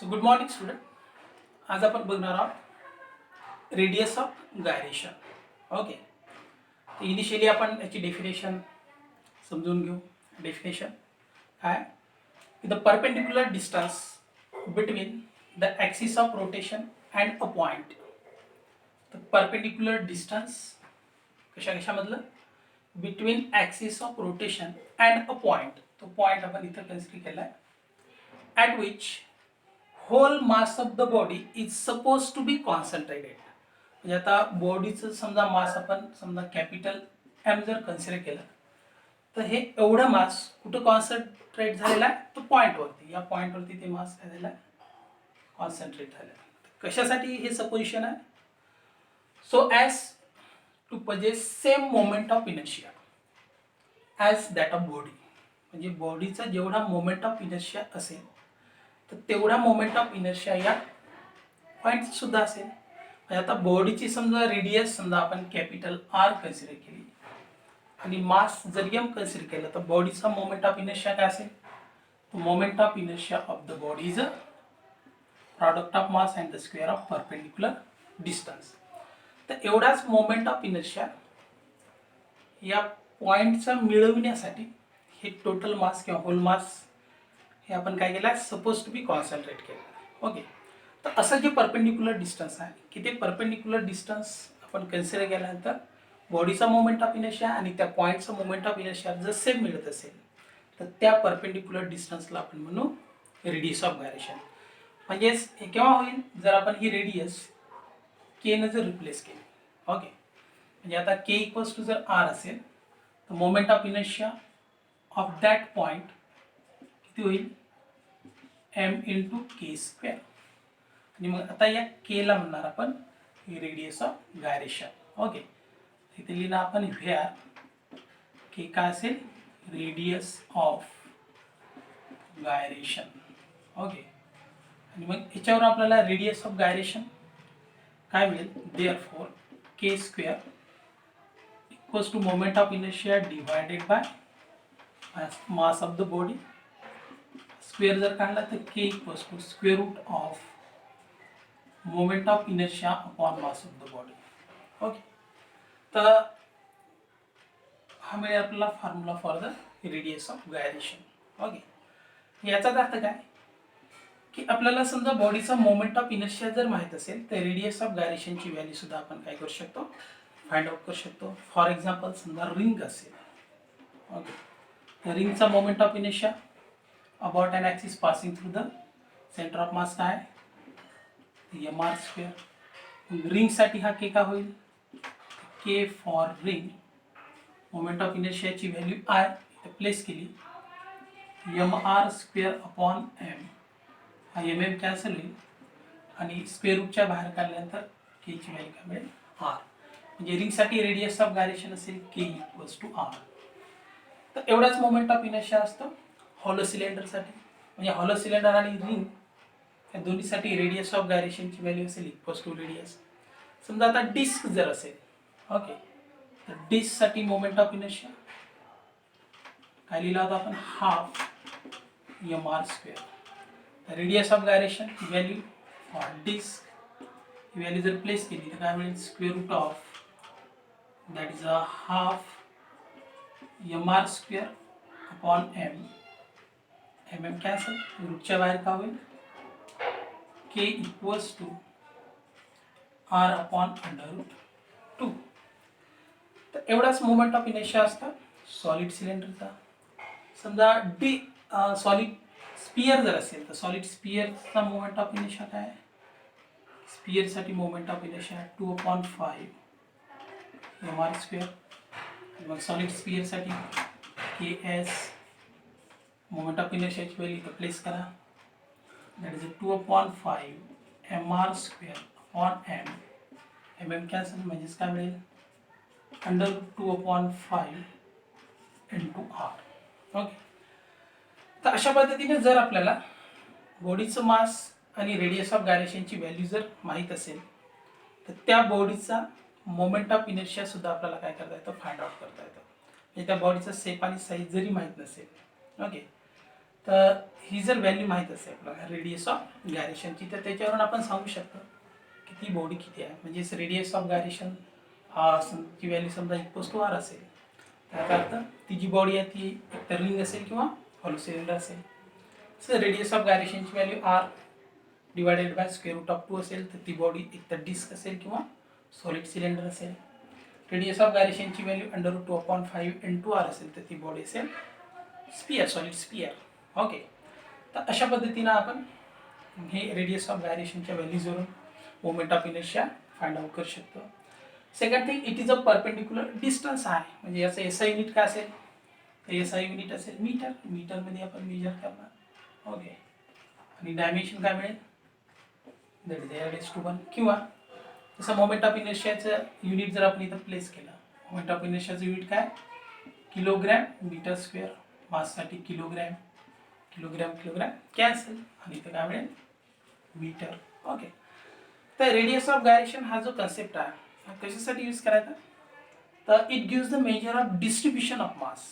So good morning student. आज आपण बघणार आहोत रेडियस ऑफ गायरेशन. ओके, तर इनिशियली आपण याची डेफिनेशन समजून घेऊ. डेफिनेशन काय की the perpendicular distance between the axis of rotation and a point. तर परपेंडिक्युलर डिस्टन्स कशामधलं between axis of rotation and a point. तो पॉईंट आपण इथं कन्सिडर केला आहे. At which whole mass of the body is suppose to be concentrated. म्हणजे आता बॉडीचं समजा मास आपण समजा कॅपिटल एम जर कन्सिडर केलं तर हे एवढं मास कुठं कॉन्सन्ट्रेट झालेला आहे, तो पॉईंटवरती. या पॉईंटवरती ते मास काय झालं कॉन्सन्ट्रेट झालं. कशासाठी हे सपोजिशन आहे? So as to possess same moment of inertia as that of body. म्हणजे बॉडीचा जेवढा मोमेंट ऑफ इनर्शिया असेल तर तेवढा मोमेंट ऑफ इनर्शिया या पॉईंट सुद्धा असेल. म्हणजे आता बॉडीची समजा रेडियस समजा आपण कॅपिटल आर कन्सिडर केली आणि मास जर एम कन्सिडर केलं तर बॉडीचा मोमेंट ऑफ इनर्शिया काय असेल? Moment of inertia of the body is a product of mass and the square of perpendicular distance. तर एवढाच मोमेंट ऑफ इनर्शिया या पॉईंटचा मिळविण्यासाठी हे टोटल मास किंवा होल मास हे आपण काय केलं आहे सपोज टू बी कॉन्सन्ट्रेट केलं. ओके, तर असं जे परपेंडिक्युलर डिस्टन्स आहे की ते परपेंडिक्युलर डिस्टन्स आपण कन्सिडर केल्यानंतर बॉडीचा मोमेंट ऑफ इनर्शिया आणि त्या पॉईंटचा मोमेंट ऑफ इनर्शिया जर सेम मिळत असेल तर त्या परपेंडिक्युलर डिस्टन्सला आपण म्हणू रेडियस ऑफ गायरेशन. म्हणजेच हे केव्हा होईल जर आपण ही रेडियस केनं जर रिप्लेस केली. ओके, म्हणजे आता के इक्वल्स टू जर आर असेल तर moment of inertia of that point किती होईल? एम इंटू के स्क्वेअर. आणि मग आता या केला म्हणणार आपण रेडियस ऑफ गायरेशन. ओके, इथे लिहिणार आपण व्हेअर के काय असेल? Radius of gyration. ओके, आणि मग याच्यावर आपल्याला रेडियस ऑफ गायरेशन काय मिळेल? Therefore K square equals to moment of inertia divided by mass of the body. Square जर काढला तर K equals to square root of moment of inertia upon mass of the body. Okay, तर हा मिळेल आपल्याला formula for the radius of gyration. Okay, याचाच अर्थ काय की आपल्याला समजा बॉडीचा मोमेंट ऑफ इनर्शिया जर माहीत असेल तर रेडियस ऑफ गायरेशनची व्हॅल्यू सुद्धा आपण काय करू शकतो? फाइंड आउट करू शकतो. फॉर एक्झाम्पल समजा रिंग असेल. ओके, तर रिंगचा moment of inertia about an axis passing through the center of mass काय एम आर स्क्वेअर. रिंग साठी हा के का होईल? K for ring moment of इनर्शियाची व्हॅल्यू आय इथे प्लेस केली M R square upon M. हा एम एम कॅन्सल होईल आणि स्क्वेअर रूटच्या बाहेर काढल्यानंतर केची व्हॅल्यू काय मिळेल? आर. म्हणजे रिंगसाठी रेडियस ऑफ गायरेशन असेल के इक्वल्स टू आर. तर एवढाच मोमेंट ऑफ इनर्शिया असतो हॉलो सिलेंडरसाठी. म्हणजे हॉलो सिलेंडर आणि रिंग या दोन्हीसाठी रेडियस ऑफ गायरेशनची व्हॅल्यू असेल इक्वल्स टू रेडियस. समजा आता डिस्क जर असेल. ओके, तर डिस्कसाठी मोमेंट ऑफ इनर्शिया काय लिहिला होता आपण? Half M R square. तर radius of gyration value for disc ही व्हॅल्यू जर प्लेस केली तर काय मिळेल? Square root of that is a half M R square upon M. M M cancel, रूटच्या बाहेर का होईल? K equals to R upon under root 2. तर एवढाच मोमेंट ऑफ इनर्शिया असता सॉलिड सिलेंडरचा. समजा सॉलिड स्पियर जर असेल तर सॉलिड स्पियरचा मोमेंट ऑफ इनर्शिया काय आहे? स्पियरसाठी moment of inertia 2/5 M R square. मग सॉलिड स्पियरसाठी के एस मोमेंट ऑफ इनर्शियाची व्हॅल्यू इथं प्लेस करा. That is 2/5 M R square upon M. M M cancel म्हणजेच काय मिळेल? Under 2/5 into R. ओके, तर अशा पद्धतीने जर आपल्याला बॉडीचं मास आणि रेडियस ऑफ गायरेशनची व्हॅल्यू जर माहीत असेल तर त्या बॉडीचा मोमेंट ऑफ इनर्शिया सुद्धा आपल्याला काय करता येतं? फाइंड आउट करता येतं. म्हणजे त्या बॉडीचा शेप आणि साईज जरी माहीत नसेल. ओके, तर ही जर व्हॅल्यू माहीत असेल आपल्याला रेडियस ऑफ गायरेशनची, तर त्याच्यावरून आपण सांगू शकतो की ती बॉडी किती आहे. म्हणजेच रेडियस ऑफ गायरेशन ची व्हॅल्यू समजा इक्वल्स टू आर असेल, त्याचा अर्थ ती जी बॉडी आहे ती एक तर रिंग असेल किंवा हॉलो सिलेंडर असेल. सर रेडियस ऑफ गायरेशनची value R divided by square root of 2 असेल, तर ती बॉडी एक तर डिस्क असेल किंवा सॉलिड सिलेंडर असेल. रेडियस ऑफ गायरेशनची value under root 2/5 into R असेल, तर ती बॉडी असेल स्पियर, सॉलिड स्पियर. ओके, तर अशा पद्धतीनं आपण हे रेडियस ऑफ गायरेशनच्या व्हॅल्यूजवरून moment of inertia find out करू शकतो. Second thing, it is a perpendicular distance आहे. म्हणजे याचं एसआय युनिट काय असेल, तर एसआय युनिट असेल मीटर. मीटरमध्ये आपण मेजर करणार. ओके, आणि डायमेन्शन काय मिळेल, दॅट इज r/1. किंवा जसं मोमेंट ऑफ इनर्शियाचं युनिट जर आपण इथं प्लेस केलं, मोमेंट ऑफ इनर्शियाचं युनिट काय, किलोग्रॅम मीटर स्क्वेअर. माससाठी किलोग्रॅम, किलोग्रॅम किलोग्रॅम कॅन्सल, आणि इथं काय मिळेल, मीटर. ओके, तर रेडियस ऑफ गायरेशन हा जो कन्सेप्ट आहे हा कशासाठी यूज करायचा, तर it gives the measure of distribution of mass.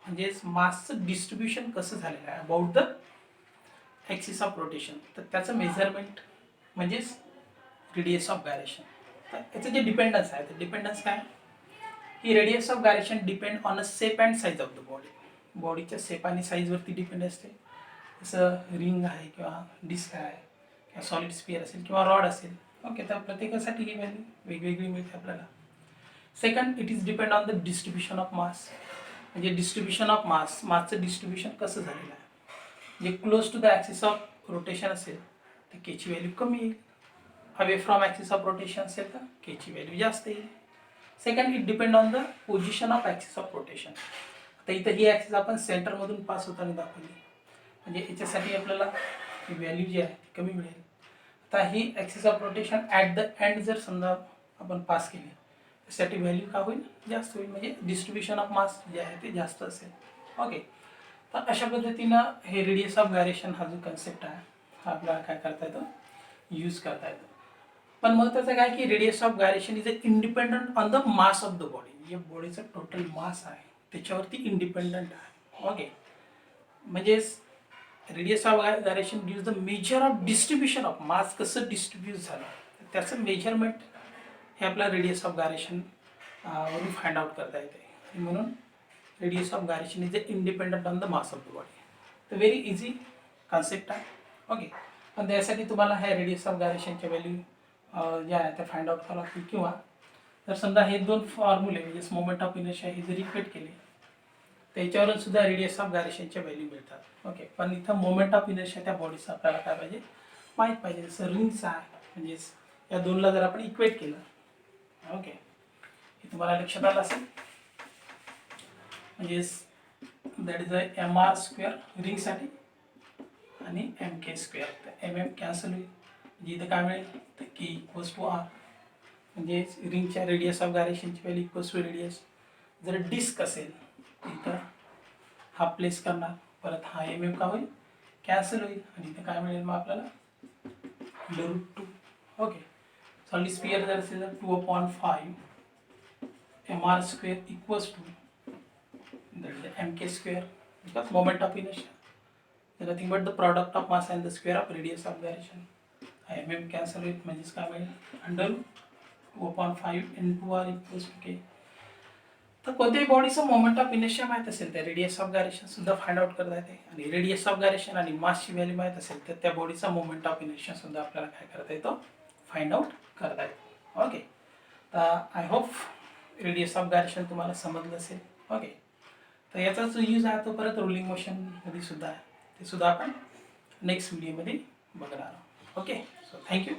म्हणजेच मासचं डिस्ट्रीब्युशन कसं झालेलं आहे about the axis of rotation, तर त्याचं मेजरमेंट म्हणजेच रेडियस ऑफ गायरेशन. तर याचं जे डिपेंडन्स आहे, तर डिपेंडन्स काय की radius of gyration depend on a shape and size of the body. बॉडीच्या शेप आणि साईजवरती डिपेंड असते. जसं रिंग आहे किंवा डिस्क आहे किंवा सॉलिड स्पियर असेल किंवा रॉड असेल. ओके, तर प्रत्येकासाठी ही व्हॅल्यू वेगवेगळी मिळते आपल्याला. Second, it is depend on the distribution of mass. म्हणजे डिस्ट्रीब्युशन ऑफ मास, मासचं डिस्ट्रीब्युशन कसं झालेलं आहे. म्हणजे close to the axis of rotation असेल तर केची व्हॅल्यू कमी येईल. Away from axis of rotation असेल तर केची व्हॅल्यू जास्त येईल. Second, it depend on the position of axis of rotation. आता इथं ही ॲक्सिस आपण सेंटरमधून पास होताना दाखवली, म्हणजे याच्यासाठी आपल्याला ही व्हॅल्यू जी आहे ती कमी मिळेल. आता ही axis of rotation at the end जर समजा आपण पास केली, त्यासाठी व्हॅल्यू का होईल, जास्त होईल. म्हणजे डिस्ट्रीब्युशन ऑफ मास जे आहे ते जास्त असेल. ओके, तर अशा पद्धतीनं हे रेडियस ऑफ गायरेशन हा जो कन्सेप्ट आहे हा आपल्याला काय करता येतो, यूज करता येतो. पण महत्त्वाचं काय की radius of gyration is a independent on the mass of the body. जे बॉडीचं टोटल मास आहे त्याच्यावरती इंडिपेंडंट आहे. ओके, म्हणजेच radius of gyration gives the measure of distribution of मास, कसं डिस्ट्रीब्यूट झालं त्याचं मेजरमेंट हे आपल्या रेडियस ऑफ गायरेशन वरून फाइंड आउट करता येते. म्हणून radius of gyration is independent on the mass of the body. तर व्हेरी इझी कन्सेप्ट आहे. ओके, पण त्यासाठी तुम्हाला ह्या रेडियस ऑफ गायरेशनच्या व्हॅल्यू ज्या आहेत त्या फाइंड आउट करावं लागतील. किंवा जर समजा हे दोन फॉर्म्युले म्हणजे मोमेंट ऑफ इनर्शिया हे जर इक्वेट केले त्याच्यावरून सुद्धा रेडियस ऑफ गायरेशनच्या व्हॅल्यू मिळतात. ओके, पण इथं मोमेंट ऑफ इनर्शिया त्या बॉडीचं आपल्याला काय पाहिजे, माहीत पाहिजे. जसं रिंगचं आहे, म्हणजेच या दोनला जर आपण इक्वेट केलं, ओके, हे तुम्हाला लक्षात आलं असेल. म्हणजेच दॅट इज अ mr² रिंगसाठी आणि mk². तर mm कॅन्सल होईल, म्हणजे इथं काय मिळेल, तर k इक्वल्स टू आर. म्हणजे रिंगच्या रेडियस ऑफ गायरेशनची व्हॅल्यू इक्वल्स टू रेडियस. जर डिस्क असेल इथं हा प्लेस करणार, परत हा mm का होईल, कॅन्सल होईल, आणि इथं काय मिळेल मग आपल्याला, √2. ओके, सॉलिड स्पियर जर असेल तर 2/5 mr² equals to mk², because moment of inertia is nothing but the product of mass and the square of radius of gyration. mm cancel होईल, म्हणजेच काय मिळेल, under 2/5 into r equals to k. तर कोणत्याही बॉडीचं मोमेंट ऑफ इनर्शिया माहीत असेल तर रेडियस ऑफ गायरेशन सुद्धा फाइंड आउट करता येते. आणि रेडियस ऑफ गायरेशन आणि मासची व्हॅल्यू माहीत असेल तर त्या बॉडीचा मोमेंट ऑफ इनर्शिया सुद्धा आपल्याला काय करता येतो, फाइंड आउट करता येतो. ओके, तर I hope radius of gyration तुम्हाला समजलं असेल. ओके, तर याचा जो यूज आहे तो परत रोलिंग मोशनमध्ये सुद्धा आहे, ते सुद्धा आपण नेक्स्ट व्हिडिओमध्ये बघणार आहोत. Okay, so thank you.